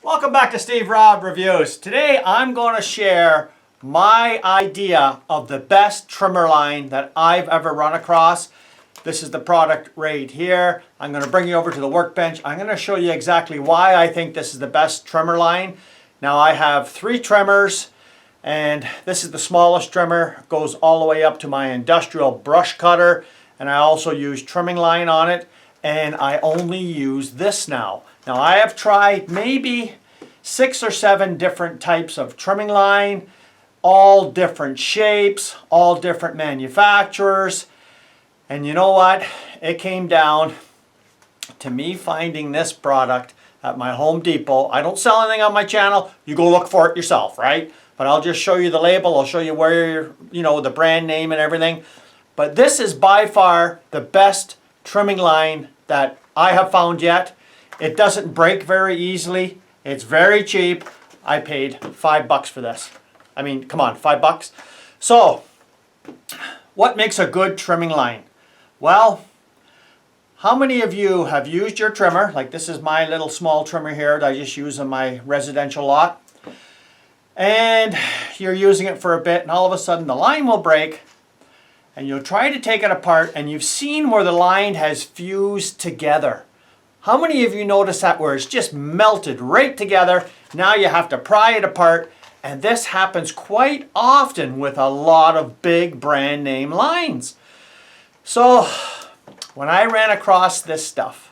Welcome back to Steve Robb Reviews. Today I'm going to share my idea of the best trimmer line that I've ever run across. This is the product right here. I'm going to bring you over to the workbench. I'm going to show you exactly why I think this is the best trimmer line. Now I have 3 trimmers and this is the smallest trimmer. It goes all the way up to my industrial brush cutter, and I also use trimming line on it, and I only use this now. Now I have tried maybe 6 or 7 different types of trimming line, all different shapes, all different manufacturers, and you know what? It came down to me finding this product at my Home Depot. I don't sell anything on my channel. You go look for it yourself, right? But I'll just show you the label. I'll show you where, the brand name and everything. But this is by far the best trimming line that I have found yet. It doesn't break very easily. It's very cheap. I paid $5 for this. I mean, come on, $5. So, what makes a good trimming line? Well, how many of you have used your trimmer? Like this is my little small trimmer here that I just use in my residential lot. And you're using it for a bit and all of a sudden the line will break and you'll try to take it apart and you've seen where the line has fused together. How many of you notice that where it's just melted right together? Now you have to pry it apart, and this happens quite often with a lot of big brand name lines. So when I ran across this stuff,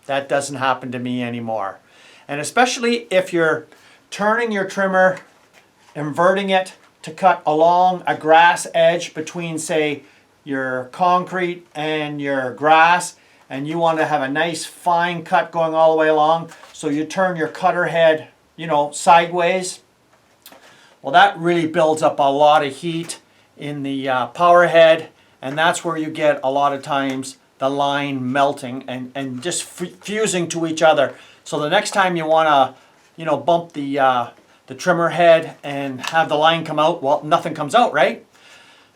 that doesn't happen to me anymore. And especially if you're turning your trimmer, inverting it to cut along a grass edge between, say, your concrete and your grass, and you want to have a nice fine cut going all the way along, so you turn your cutter head, sideways. Well, that really builds up a lot of heat in the power head, and that's where you get a lot of times the line melting and just fusing to each other. So the next time you want to, bump the trimmer head and have the line come out, well, nothing comes out, right?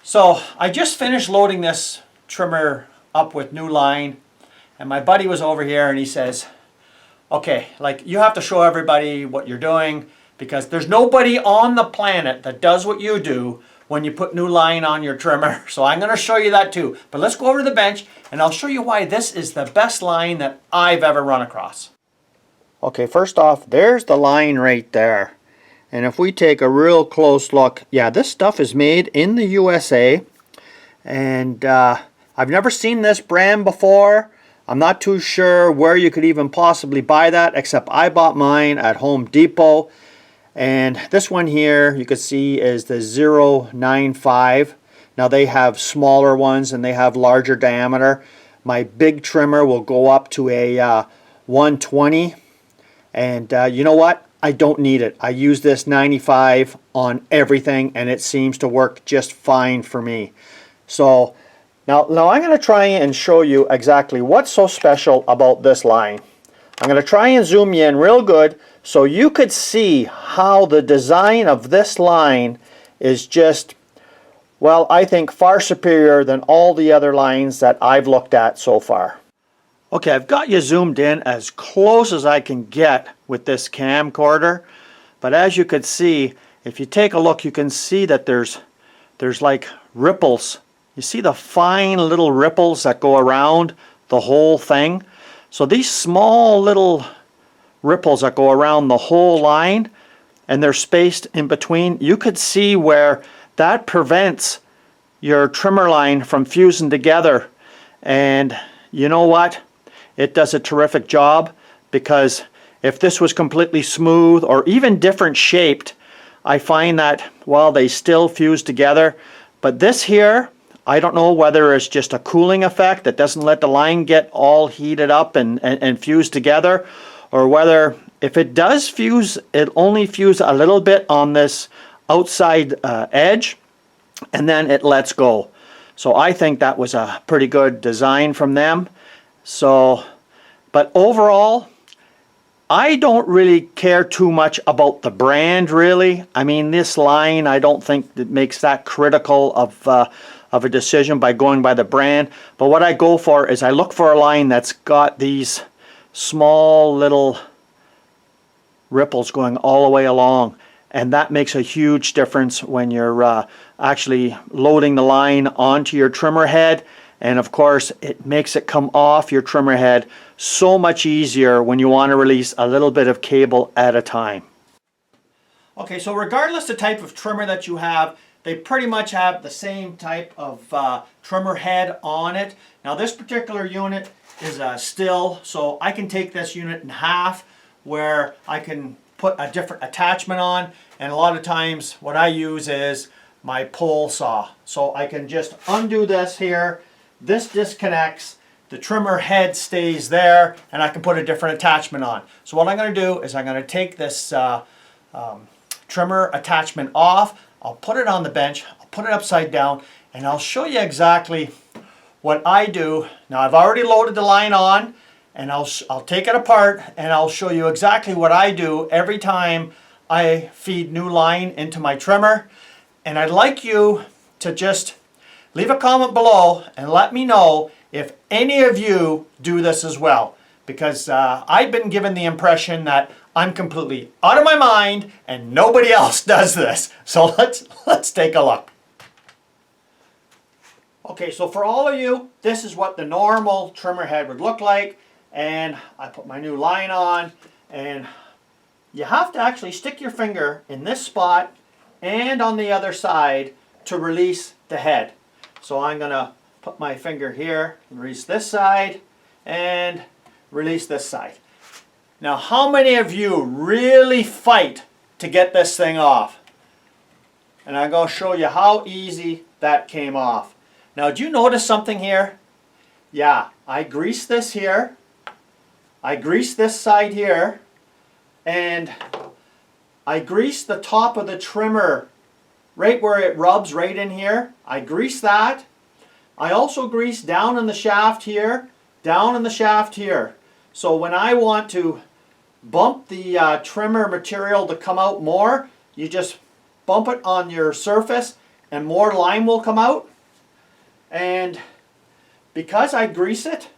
So I just finished loading this trimmer up with new line, and my buddy was over here and he says, okay, you have to show everybody what you're doing, because there's nobody on the planet that does what you do when you put new line on your trimmer. So I'm going to show you that too. But let's go over to the bench and I'll show you why this is the best line that I've ever run across. Okay, first off, there's the line right there. And if we take a real close look, yeah, this stuff is made in the USA. And I've never seen this brand before. I'm not too sure where you could even possibly buy that, except I bought mine at Home Depot. And this one here, you can see, is the 095. Now they have smaller ones and they have larger diameter. My big trimmer will go up to a 120. And you know what? I don't need it. I use this 95 on everything and it seems to work just fine for me. So now I'm going to try and show you exactly what's so special about this line. I'm going to try and zoom you in real good so you could see how the design of this line is just, well, I think far superior than all the other lines that I've looked at so far. Okay, I've got you zoomed in as close as I can get with this camcorder, but as you could see, if you take a look, you can see that there's like ripples. You see the fine little ripples that go around the whole thing? So these small little ripples that go around the whole line, and they're spaced in between, you could see where that prevents your trimmer line from fusing together. And you know what? It does a terrific job, because if this was completely smooth or even different shaped, I find that, well, they still fuse together. But this here, I don't know whether it's just a cooling effect that doesn't let the line get all heated up and fuse together, or whether if it does fuse, it only fuse a little bit on this outside edge and then it lets go. So I think that was a pretty good design from them. So, but overall, I don't really care too much about the brand, really. I mean, this line, I don't think it makes that critical of a decision by going by the brand. But what I go for is I look for a line that's got these small little ripples going all the way along. And that makes a huge difference when you're actually loading the line onto your trimmer head. And of course, it makes it come off your trimmer head so much easier when you want to release a little bit of cable at a time. Okay, so regardless the type of trimmer that you have, they pretty much have the same type of trimmer head on it. Now this particular unit is a still, so I can take this unit in half where I can put a different attachment on, and a lot of times what I use is my pole saw. So I can just undo this here, this disconnects, the trimmer head stays there, and I can put a different attachment on. So what I'm going to do is I'm going to take this trimmer attachment off, I'll put it on the bench, I'll put it upside down, and I'll show you exactly what I do. Now I've already loaded the line on, and I'll take it apart and I'll show you exactly what I do every time I feed new line into my trimmer. And I'd like you to just leave a comment below and let me know if any of you do this as well, because I've been given the impression that I'm completely out of my mind and nobody else does this. So let's take a look. Okay, so for all of you, this is what the normal trimmer head would look like. And I put my new line on, and you have to actually stick your finger in this spot and on the other side to release the head. So I'm going to put my finger here, release this side, and release this side. Now, how many of you really fight to get this thing off? And I'm going to show you how easy that came off. Now, do you notice something here? Yeah, I greased this here. I greased this side here, and I greased the top of the trimmer right where it rubs right in here. I greased that. I also greased down in the shaft here, down in the shaft here. So when I want to bump the trimmer material to come out more, you just bump it on your surface and more line will come out. And because I grease it,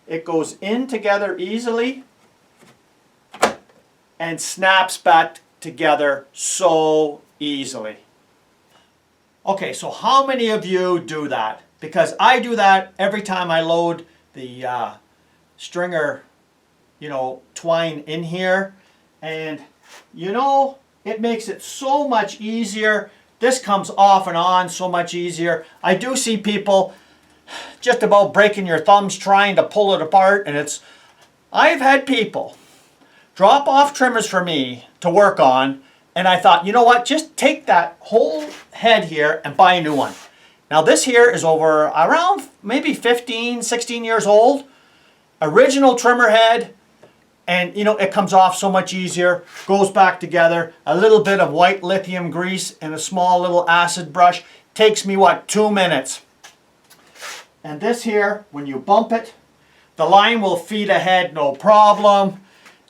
it goes in together easily and snaps back together so easily. Okay, so how many of you do that? Because I do that every time I load the stringer, twine in here. And it makes it so much easier. This comes off and on so much easier. I do see people just about breaking your thumbs trying to pull it apart, and I've had people drop off trimmers for me to work on, and I thought, you know what, just take that whole head here and buy a new one. Now this here is over around maybe 15, 16 years old. Original trimmer head, and it comes off so much easier, goes back together. A little bit of white lithium grease and a small little acid brush. Takes me, 2 minutes. And this here, when you bump it, the line will feed ahead no problem.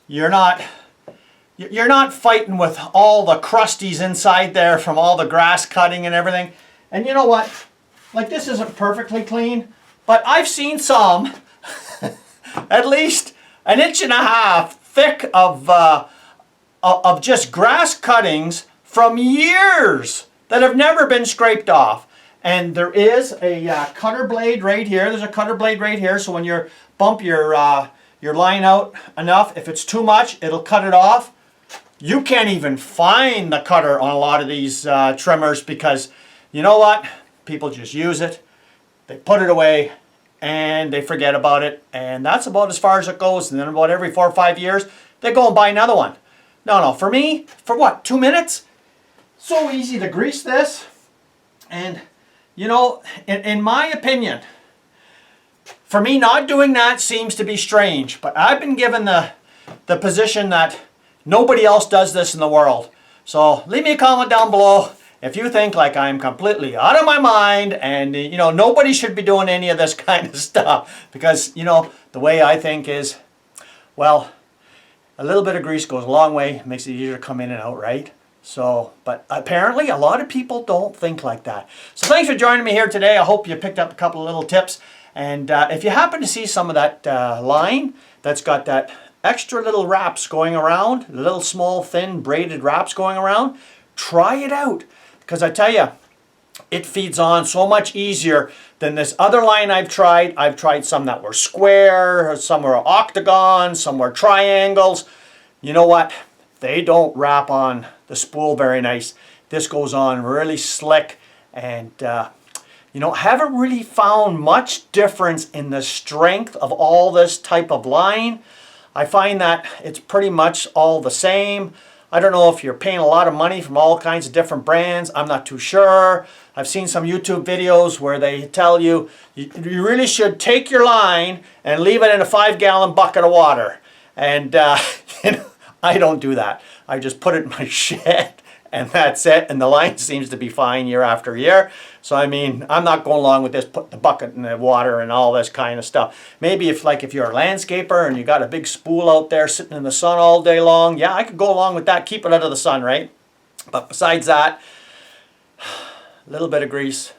You're not fighting with all the crusties inside there from all the grass cutting and everything. And you know what? Like, this isn't perfectly clean, but I've seen some at least 1.5 inches thick of just grass cuttings from years that have never been scraped off. And there is a cutter blade right here. There's a cutter blade right here. So when you bump your line out enough, if it's too much, it'll cut it off. You can't even find the cutter on a lot of these trimmers because, you know what? People just use it. They put it away and they forget about it. And that's about as far as it goes. And then about every 4 or 5 years, they go and buy another one. No, for me, for 2 minutes? So easy to grease this. And in my opinion, for me not doing that seems to be strange, but I've been given the position that nobody else does this in the world. So leave me a comment down below if you think like I'm completely out of my mind and nobody should be doing any of this kind of stuff, because the way I think is, well, a little bit of grease goes a long way, makes it easier to come in and out, right? So, but apparently a lot of people don't think like that. So thanks for joining me here today. I hope you picked up a couple of little tips. And if you happen to see some of that line that's got that extra little wraps going around, little small thin braided wraps going around, try it out. Because I tell you, it feeds on so much easier than this other line I've tried. I've tried some that were square, some were octagons, some were triangles. You know what? They don't wrap on the spool very nice. This goes on really slick, and you know, haven't really found much difference in the strength of all this type of line. I find that it's pretty much all the same. I don't know if you're paying a lot of money from all kinds of different brands. I'm not too sure. I've seen some YouTube videos where they tell you you really should take your line and leave it in a 5-gallon bucket of water. And you know, I don't do that. I just put it in my shed and that's it. And the line seems to be fine year after year. So I mean, I'm not going along with this, put the bucket in the water and all this kind of stuff. Maybe if you're a landscaper and you got a big spool out there sitting in the sun all day long, yeah, I could go along with that, keep it out of the sun, right? But besides that, a little bit of grease,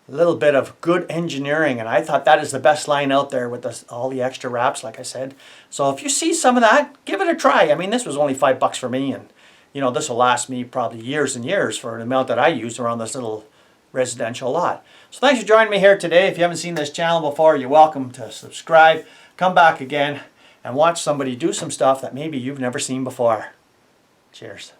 a little bit of good engineering, and I thought that is the best line out there with all the extra wraps, like I said. So if you see some of that, give it a try. I mean, this was only $5 for me, and you know, this will last me probably years and years for the amount that I use around this little residential lot. So thanks for joining me here today. If you haven't seen this channel before, you're welcome to subscribe. Come back again and watch somebody do some stuff that maybe you've never seen before. Cheers.